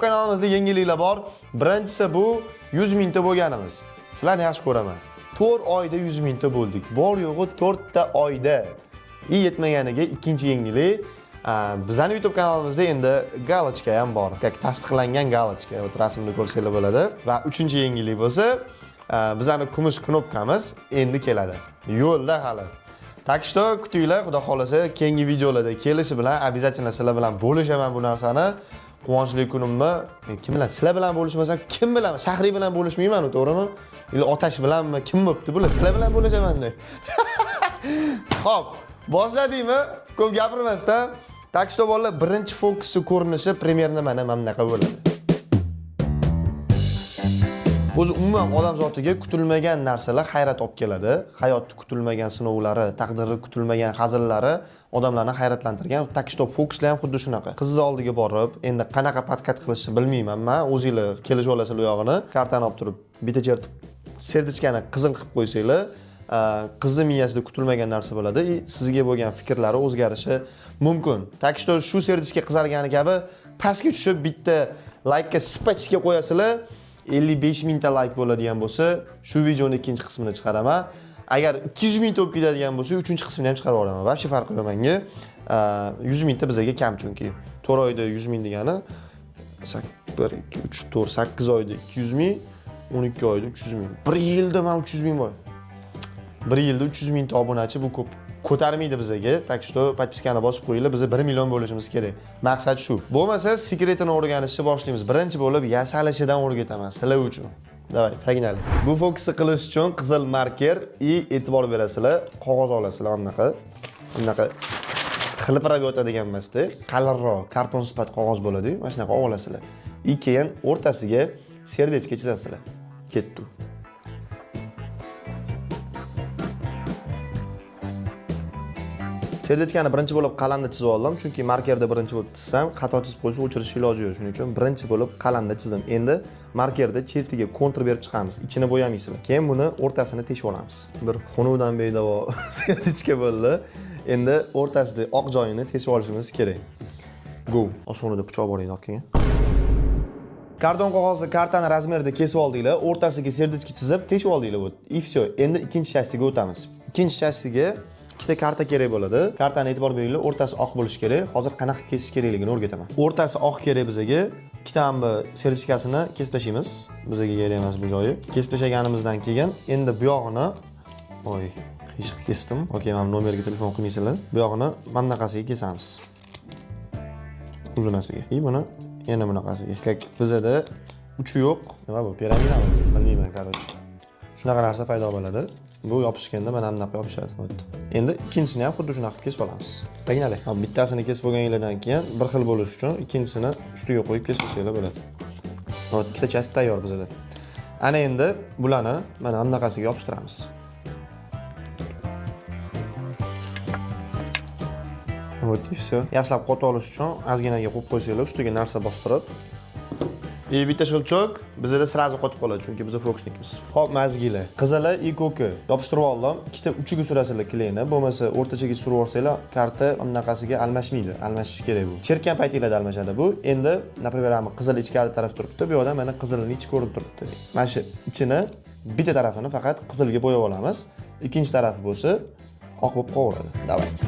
Kanalimizda yangiliklar bor. Birinchisi bu 100 mingta bo'lganimiz. Sizlarni yaxshi ko'raman. 4 oyda 100 mingta bo'ldik. Bor yo'g'i 4 ta oyda. Yetmaganiga ikkinchi yangilik. Bizning YouTube kanalimizda endi galochka ham bor. Tasdiqlangan galochka. Rasmni ko'rsanglar bo'ladi. Va uchinchi yangilik bo'lsa, bizning kumush knopkamiz endi keladi. Yo'lda hali. Tak что kutinglar, xudo xolasa keyingi videolarda kelishi bilan обязательно sizlar bilan bo'lishaman bu narsani. Quvonchli kunimni kim bilan? Sizlar bilan bo'lishmasam, kim bilan? Shahriy bilan bo'lishmayman, to'g'rimi? Yo'li otash bilanmi? Kim bo'pti bular? Sizlar bilan bo'lishaman-da. Xo'p, boshladingmi? Ko'p gapirmasdan. Tak что bolalar, birinchi fokusi ko'rinishi примерно mana bunaqa bo'ladi. O'zi umuman odam zotiga kutilmagan narsalar hayrat olib keladi. Hayotda kutilmagan sinovlari, taqdirda kutilmagan hazillari odamlarni hayratlantirgan. Tak что fokuslar ham xuddi shunaqa. Qizni oldiga borib, endi qanaqa podkat qilishni bilmayman, men o'zingizlar kelishib olasizlar u yog'ini, kartani olib turib, bitta chertib, serdichkani qizil qilib qo'ysanglar, qizni miyasida kutilmagan narsa bo'ladi. Sizga bo'lgan fikrlari o'zgarishi mumkin. Tak что shu serdichka qizargani kabi pastga tushib bitta like-ga spachga qo'yasizlar. 55 mingta like bo'ladigan bo'lsa, shu videoni ikkinchi qismini chiqaraman. Agar 200 mingta bo'lib ketadigan bo'lsa, uchinchi qismini ham chiqarib olaman. Vobshe farqi yo'q menga. 100 mingta bizga kam chunki. 4 oyda 100 ming degani 1 2 3 4 8 oyda 200 ming, 12 oyda 300 ming. 1 yilda men 300 ming bor. 1 yilda 300 mingta obunachi bu ko'p. Ko'tarmaydi bizga. Tak что podpiskani bosib qo'yinglar, biz 1 million bo'lishimiz kerak. Maqsad shu. Bo'lmasa sekretini o'rganishni boshlaymiz. Birinchi bo'lib yasalishidan o'rgataman sizlar uchun. Davay, pag'inali. Bu fokusni qilish uchun qizil marker и e'tibor berasizlar. Qog'oz olasizlar bunaqa xilpirab yotadigan emasda, qalinroq karton sifat qog'oz bo'ladi. Mana shunaqa olasizlar. И keyin o'rtasiga serdechka chizasizlar. Ketdi. Serdechkani birinchi bo'lib qalamda chizib oldim, chunki markerda birinchi bo'lib chizsam, xato chizib qo'ysa o'chirish iloji yo'q. Shuning uchun birinchi bo'lib qalamda chizdim. Endi markerda chetiga kontur berib chiqamiz. Ichini bo'yamaysizlar. Keyin buni o'rtasini teshib olamiz. Bir xunuvdan bedavo serdechka bo'ldi. Endi o'rtasida oq joyini teshib olishimiz kerak. Go. Osmonida pichoq bor edi keyin. Karton qog'ozni kartani razmerida kesib oldinglar, o'rtasiga serdechka chizib teshib oldinglar bu. И всё. Endi ikkinchi shassiga o'tamiz. Ikkinchi shassiga ikkita karta kerak bo'ladi. Kartani e'tibor beringlar, o'rtasi oq bo'lishi kerak. Hozir qanaqa kesish kerakligini o'rgataman. O'rtasi oq kerak bizga. Ikkita ham sertifikasini kesib tashlaymiz. Bizga kerak emas bu joyi. Kesib tashlaganimizdan keyin endi bu yog'ini qiyshiq kesdim. Okey, men nomerga telefon qilmaysizlar. Bu yog'ini mana bunaqasiga kesamiz. Uzunasiga. Buni yana bunaqasiga. Bizda uchi yo'q. Nima bu? Piramidami? Bilmayman, короче. Shunaqa narsa paydo bo'ladi. Bu yopishganda mana bunaqa yopishadi. Endi ikkinchisini ham xuddi shunaqa kesib olamiz. Pag'inali. Bittasini kesib bo'lganinglardan keyin bir xil bo'lish uchun ikkinchisini ustiga qo'yib kesib olsanglar bo'ladi. Hop, ikkita chast tayyor bizda. Ana endi bularni mana bunaqasiga yopishtiramiz. Вот и всё. Yaxshilab qotib olish uchun ozginaga qo'yib qo'ysanglar, ustiga narsa bostirib. Bitta shilchoq bizda sразу qotib qoladi, chunki biz fokusnikmiz. Hop, mazgilar. Qizili и ko'ki yopishtirib oldim. Ikkita uchiga surasizlar kleyni, bo'lmasa o'rtachaga surib olsanglar, karta bunaqasiga almashmaydi. Almashish kerak bu. Chertgan paytinglarda almashadi bu. Endi, например, qizil ichkari taraf turibdi, bu yerda mana qizilning ichi ko'rinib turibdi. Mana shu ichini bitta tarafini faqat qizilga bo'yab olamiz. Ikkinchi tarafi bo'lsa oq bo'lib qolaveradi. Давайте.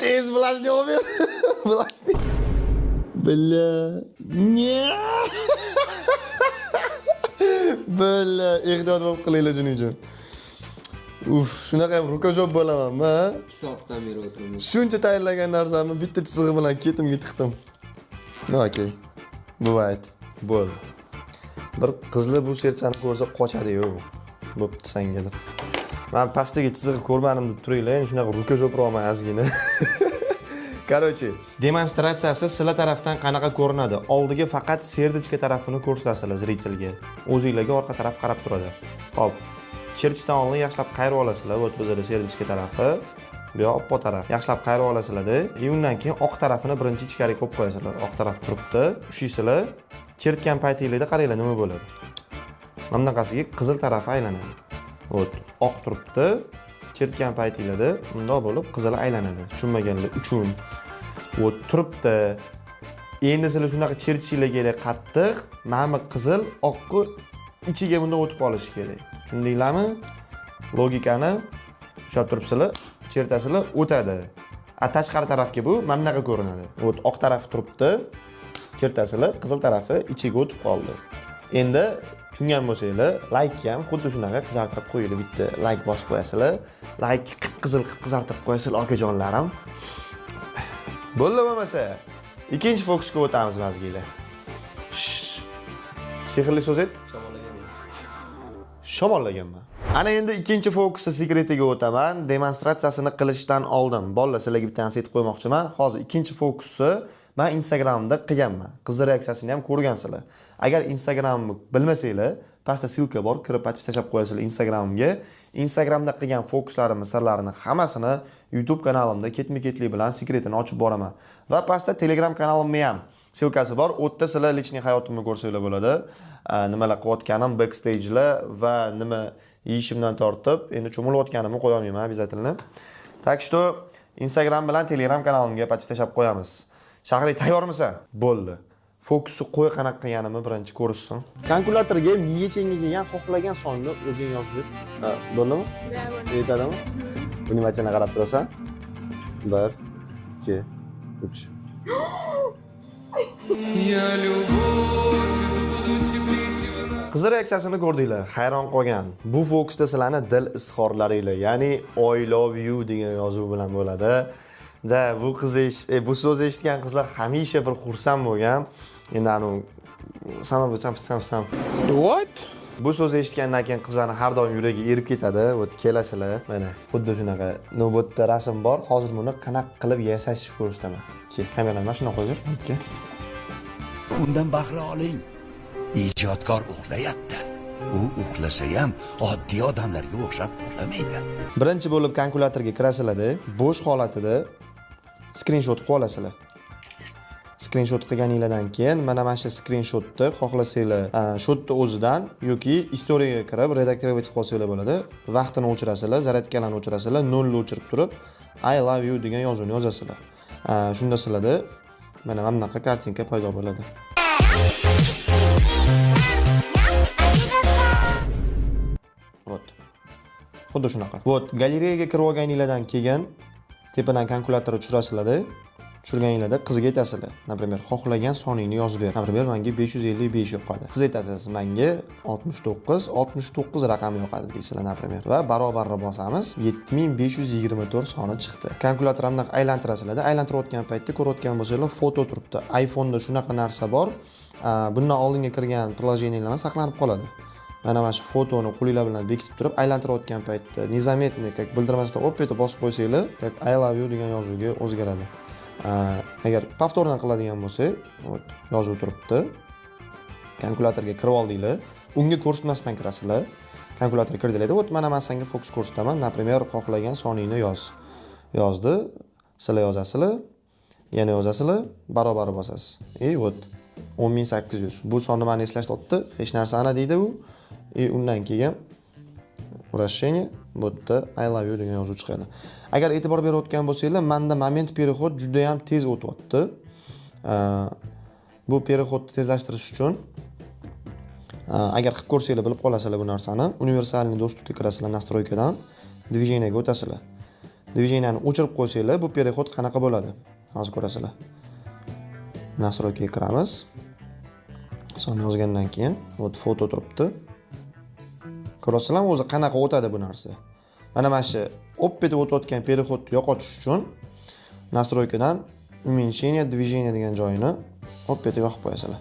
Tez влажный умер. Влажный. Бля. Не. Bella, ehtiyot bo'lib qilinglar shuning uchun. Shunaqa ham rukojob bo'laman, ha? 2 soatdan beri o'tiramiz. Shuncha tayyorlagan narsamni bitta chizig'i bilan ketimga tiqdim. Okey. Buvayt. Bo'ldi. Bir qizlar bu serchani ko'rsa qochadi-yu. Bo'pti senga deb. Men pastdagi chizig'i ko'rmadim deb turinglar, shunaqa rukojoproqman ozgina. Короче, demonstratsiyasi sizlar tarafdan qanaqa ko'rinadi? Oldiga faqat serdichka tarafini ko'rsatasizlar zritelga. O'zingizlarga orqa taraf qarab turadi. Xo'p, chertishdan oldin yaxshilab qayirib olasizlar. Bu bizda serdichka tarafi, bu yoq oppoq taraf. Yaxshilab qayirib olasizlar-da. Undan keyin oq tarafini birinchi ichkariga qo'yib qo'yasizlar. Oq taraf turibdi. Ushaysizlar. Chertgan paytingizda qaranglar nima bo'ladi. Mana bunaqasiga qizil tarafi aylanadi. Oq turibdi. Chertgan paytingizda bundoq bo'lib qizil aylanadi. Tushunmaganlar uchun. Turibdi. Endi sizlar shunaqa chertishinglar kerak qattiq, mana qizil oqqi ichiga bundoq o'tib qolishi kerak. Tushundinglarmi? Logikani ushlab turibsizlar, chertasizlar, o'tadi. Tashqari tarafga bu mana bunaqa ko'rinadi. Oq tarafi turibdi. Chertasizlar, qizil tarafi ichiga o'tib qoldi. Endi tushungan bo'lsanglar, like ham xuddi shunaqa qizartirib qo'yinglar, bitta like bosib qo'yasizlar. Like qizil qizartirib qo'yasizlar okajonlarim. Bo'ldi bo'lmasa, ikkinchi fokusga o'tamiz mazgiylar. Sehrli so'z ayt. Shamollaganman. Ana endi ikkinchi fokusni sekretiga o'taman. Demonstratsiyasini qilishdan oldin bolalar sizlarga bitta narsa aytib qo'ymoqchiman. Hozir ikkinchi fokusni men Instagramda qilganman. Qizlar reaksiyasini ham ko'rgansizlar. Agar Instagramni bilmasanglar, pastda silka bor, kirib tashlab qo'yasizlar Instagramga. Instagramda qilgan fokuslarimni sirlarini hammasini YouTube kanalimda ketma-ketlik bilan sekretini ochib boraman. Va pastda Telegram kanalimni ham silkasi bor. U yerda sizlar lichniy hayotimni ko'rsanglar bo'ladi. Nimalar qilayotganim, backstage'lar va nima yeyishimdan tortib, endi cho'milayotganimni qo'ya olmayman обязательно. Так что Instagram bilan Telegram kanalimga tashlab qo'yamiz. Shahriy tayyormisan? Bo'ldi. Fokusni qo'y qanaqa qilganimni birinchi ko'rishsin. Kalkulyatorga miyachenga kelgan xohlagan sonni o'zing yozib ber. Bo'ldimi? Yetadimi? Buni machana qarab turasan. 1 2 3. Qizlar reaksiyasini ko'rdinglar, hayron qolgan. Bu fokusda sizlarni dil izhorlaringlar, ya'ni I love you degan yozuv bilan bo'ladi. Bu bu so'z eshitgan qizlar hamisha bir xursand bo'lgan. Endi What? Bu so'z eshitgandan keyin qizlarning har doim yuragi erib ketadi. Kelasizlar. Mana xuddi shunaqa navbatda rasm bor. Hozir buni qanaqa qilib yasash ko'rsataman. Kamerani mana shunday qo'yib ber. Undan bahra oling. Ijodkor uxlayapti. U uxlasa ham oddiy odamlarga o'xshab uxlamaydi. Birinchi bo'lib kalkulyatorga kirasizlar-da, bo'sh holatida screenshot qilib olasizlar. Screenshot qilganingizdan keyin mana shu screenshotni xohlasanglar, shotni o'zidan yoki istoriyaga kirib redaktorga qilsanglar bo'ladi. Vaqtini o'chirasizlar, zaryadkalarni o'chirasizlar, 0 ni o'chirib turib I love you degan yozuvni yozasizlar. Shunda sizlarda mana bunaqa kartinka paydo bo'ladi. Xuddi shunaqa. Galereyaga kirib olganingizdan keyin tepadan kalkulyatorni tushirasizlar-da. Tushirganingizda qizga aytasizlar. Например, xohlagan soningni yozib ber. Например, menga 555 yoqadi. Siz aytasiz, menga 69 raqami yoqadi deysizlar, например. Va barobarni bosamiz. 7524 soni chiqdi. Kalkulyatorni aylantirasizlar-da. Aylantirayotgan paytda ko'rayotgan bo'lsanglar, foto turibdi. iPhone'da shunaqa narsa bor. Bundan oldinga kirgan prilojeniylarni saqlanib qoladi. Mana shu fotoni qo'linglar bilan bekitib turib, aylantirayotgan paytda nezametni как bildirmasdan etib bosib qo'ysanglar, как I love you degan yozuvga o'zgaradi. Agar повторdan qiladigan bo'lsak, yozuv turibdi. Kalkulyatorga kirib oldinglar, unga ko'rsatmasdan kirasizlar. Kalkulyatorga kirdinglar, mana men senga fokus ko'rsataman. Например, xohlagan soningni yoz. Yozdi, sizlar yozasizlar, yana yozasizlar, barobar bosasiz. 10800. Bu sonni meni eslashtotdi, hech narsani deydi u. Undan keyin вращение, bu yerda I love you degan yozuv chiqadi. Agar e'tibor berayotgan bo'lsanglar, menda moment переход juda ham tez o'tyapti. Bu переходni tezlashtirish uchun agar qilib ko'rsanglar, bilib qolasizlar bu narsani, universalniy dostupga kirasizlar, настройкадан движениеga o'tasizlar. Движениeni o'chirib qo'ysanglar, bu переход qanaqa bo'ladi? Hozir ko'rasizlar. Настройкаga kiramiz. Sonni yozgandan keyin, foto turibdi. Ko'rasizlarmi, o'zi qanaqa o'tadi bu narsa. Mana shu opetib o'tayotgan переходni yo'qotish uchun настройкадан уменьшение движения degan joyini opetib yoqib qo'yasizlar.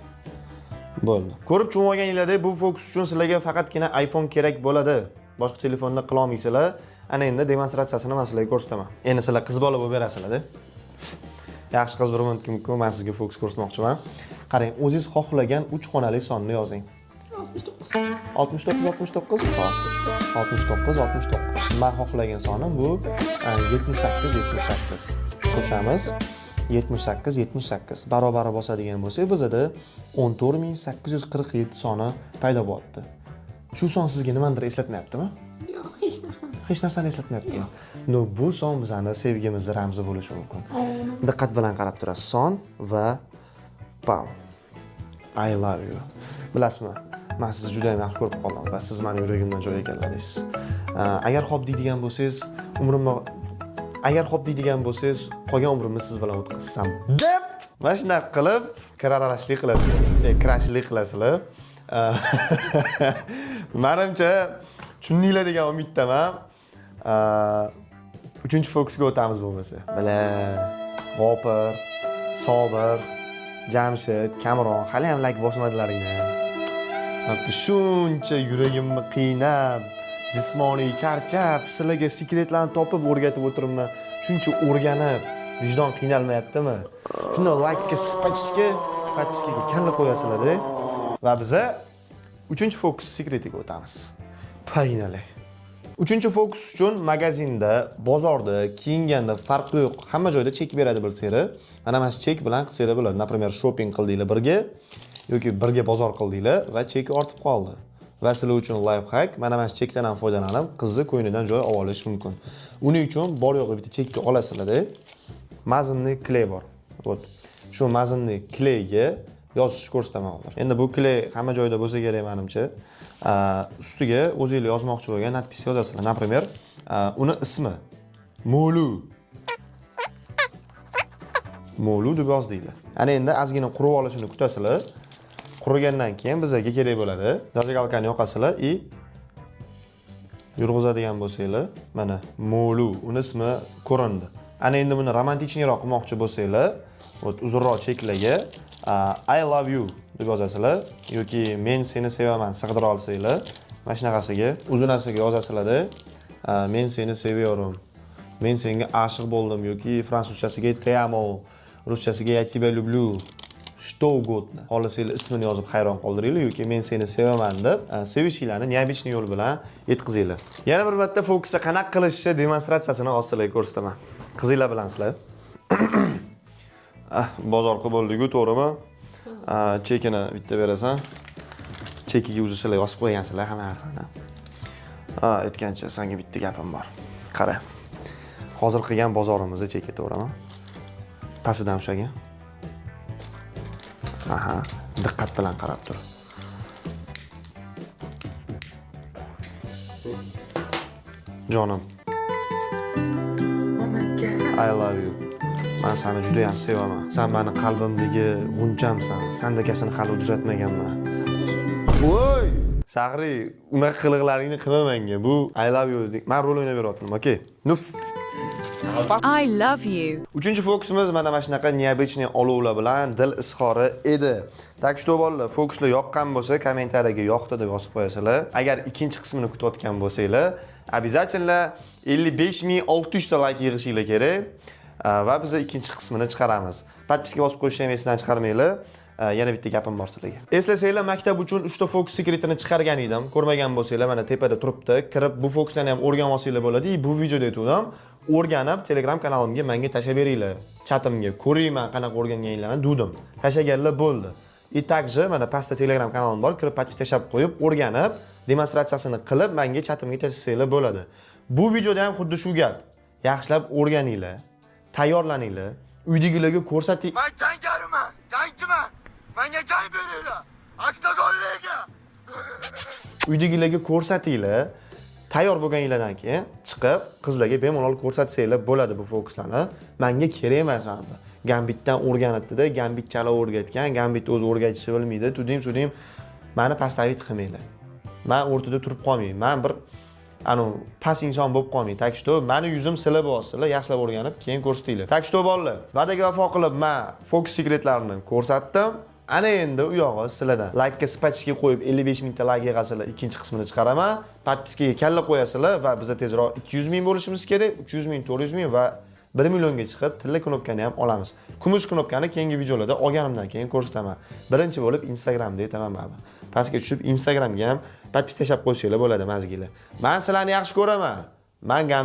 Bo'ldi. Ko'rib tushunib olganingizda bu fokus uchun sizlarga faqatgina iPhone kerak bo'ladi. Boshqa telefonda qila olmaysizlar. Ana endi demonstratsiyasini men sizlarga ko'rsataman. Endi sizlar qiz bola bo'lib berasizlar-da. Yaxshi qiz bir mumkin, men sizga fokus ko'rsatmoqchiman. Qarang, o'zingiz xohlagan 3 xonali sonni yozing. 69. Men xohlagan sonim bu 78. Qo'shamiz 78. Barobari bosadigan bo'lsak, bizda 14847 soni paydo bo'lyapti. Shu son sizga nimadir eslatmayaptimi? Yo'q. hech narsa. Hech narsani eslatmayapti. No, bu son bizani sevgimizni ramzi bo'lishi mumkin. Diqqat bilan qarab turasiz. Son va pam. I love you. Bilasizmi? Men sizni juda ham yaxshi ko'rib qoldim va siz meni yuragimdan joy egalladingiz. Agar xo'p deydigan bo'lsangiz, qolgan umrimni siz bilan o'tkazsam deb mana shunaqa qilib kiraralashlik qilasizlar. Kirashlik qilasizlar. Menimcha tushundinglar degan umiddaman. 3-fokusga o'tamiz bo'lmasa. G'ofir, Sobir, Jamshid, Kamron hali ham like bosmadilaringlar. Hatto shuncha yuragimni qiynab, jismoniy charchab, sizlarga sekretlarni topib o'rgatib o'tiribman. Shuncha o'rganib, vijdon qiynalmayaptimi? Shunda like-ga spachishga, podpiskaga kalla qo'yasizlar-da. Va biz 3-fokus sekretiga o'tamiz. Paynali. 3-fokus uchun magazinda, bozorda, kiyinganda farqi yo'q. Hamma joyda chek beradi bilsanglar. Mana shu chek bilan qilsanglar bo'ladi. Naprimер, shopping qildinglar birga yoki birga bozor qildinglar va chek ortib qoldi. Va sizlar uchun life hack, mana shu chekdan ham foydalanib, qizni qo'ynidan joy olib olish mumkin. Uning uchun bor yo'g'i bitta chekka olasizlar-da. Mazinli kley bor. Вот. Shu mazinli kleyga yozish ko'rsataman hozir. Endi bu kley hamma joyda bo'lsa kerak menimcha. Ustiga o'zingiz yozmoqchi bo'lgan natpis yozasizlar. Например, uni ismi Molu. Molu deb yozdinglar. Ana endi ozgina qurib olishini kutasizlar. Qurigandan keyin bizga kerak bo'ladi. Zajagalkani yoqasizlar и yurg'izadigan bo'lsanglar, mana Molu, uni ismi ko'rindi. Ana endi buni romantikroq qilmoqchi bo'lsanglar, uzunroq cheklarga I love you deb yozasizlar yoki men seni sevaman sig'dira olsanglar, mana shunaqasiga uzunasiga yozasizlar-da. Men seni seviyorum. Men senga oshiq bo'ldim yoki fransuzchasiga te amo, ruschasiga я тебя люблю. Что угодно. Xohlasanglar ismini yozib hayron qoldiringlar yoki men seni sevaman deb sevishinglarni neobычный yo'l bilan yetkazinglar. Yana bir marta fokusga qanaqa qilishni demonstratsiyasini hozirlar ko'rsataman. Qizinglar bilansizlar. Bozor qilib bo'ldi-ku, to'g'rimi? Chekini bitta berasan. Chekiga uzishlar yozib qo'ygansizlar hamma narsani. Aytgancha senga bitta gapim bor. Qara. Hozir qilgan bozorimizni cheki, to'g'rimi? Pastidan ushlagan. Aha, diqqat bilan qarab tur. Jonim. I love you. Men seni juda ham sevaman. Sen meni qalbimdagi g'unchamsan. Sendakasini hali uchratmaganman. Voy! Shahri, unaqa qiliqlaringni qilma menga. Bu I love you. Men rol o'ynab beryapman, okey? Nuf. I love you. 3-fokusimiz mana shunaqa необычный olovlar bilan dil izhori edi. Так что bolalar, fokuslar yoqqan bo'lsa, kommentariyaga yoqdi deb yozib qo'yasizlar. Agar ikkinchi qismini kutayotgan bo'lsanglar, обязательно 55600 ta like yig'ishinglar kerak va biz ikkinchi qismini chiqaramiz. Podpiska bosib qo'yishni ham esdan chiqarmanglar. Yana bitta gapim bor sizlarga. Eslasanglar, maktab uchun 3 ta fokus sekretini chiqargan edim. Ko'rmagan bo'lsanglar, mana tepada turibdi. Kirib bu fokuslarni ham o'rganib olsanglar bo'ladi. Bu videoda aytdim. O'rganib Telegram kanalimga menga tashlab beringlar. Chatimga ko'rayman qanaqa o'rganganinglarni dedim. Tashlaganlar bo'ldi. И также mana pastda Telegram kanalim bor. Kirib podpis tashlab qo'yib, o'rganib, demonstratsiyasini qilib menga chatimga tashlasanglar bo'ladi. Bu videoda ham xuddi shu gap. Yaxshilab o'rganinglar, tayyorlaninglar, uydagilarga ko'rsating. Men jangariman, jangchiman. Menga jang beringlar. Oktagonlarga. Uydagilarga ko'rsatinglar. Tayyor bo'lganinglardan keyin chiqib qizlarga bemalol ko'rsatsanglar bo'ladi bu fokuslarni. Menga kerak emas endi. Gambitdan o'rganibdi-da, gambit chala o'rgatgan, gambit o'zi o'rgatishni bilmaydi. Tudim, meni pastavit qilmanglar. Men o'rtada turib qolmayman. Men bir pas inson bo'lib qolmayman. Так что meni yuzim silib bo'lsizlar, yaxshilab o'rganib, keyin ko'rsatinglar. Так что bolalar, va'daga vafo qilib men fokus sekretlarini ko'rsatdim. Ana endi u yog'i sizlardan like-ga spachga qo'yib 55 mingta like yig'asizlar, ikkinchi qismini chiqaraman. Podpiskaga kalla qo'yasizlar va bizga tezroq 200 ming bo'lishimiz kerak, 300 ming, 400 ming va 1 millionga chiqib tilla knopkani ham olamiz. Kumush knopkani keyingi videolarda olganimdan keyin ko'rsataman. Birinchi bo'lib Instagramda aytaman men. Pastga tushib Instagramga ham podpis tashlab qo'ysanglar bo'ladi mazgilar. Men sizlarni yaxshi ko'raman. Men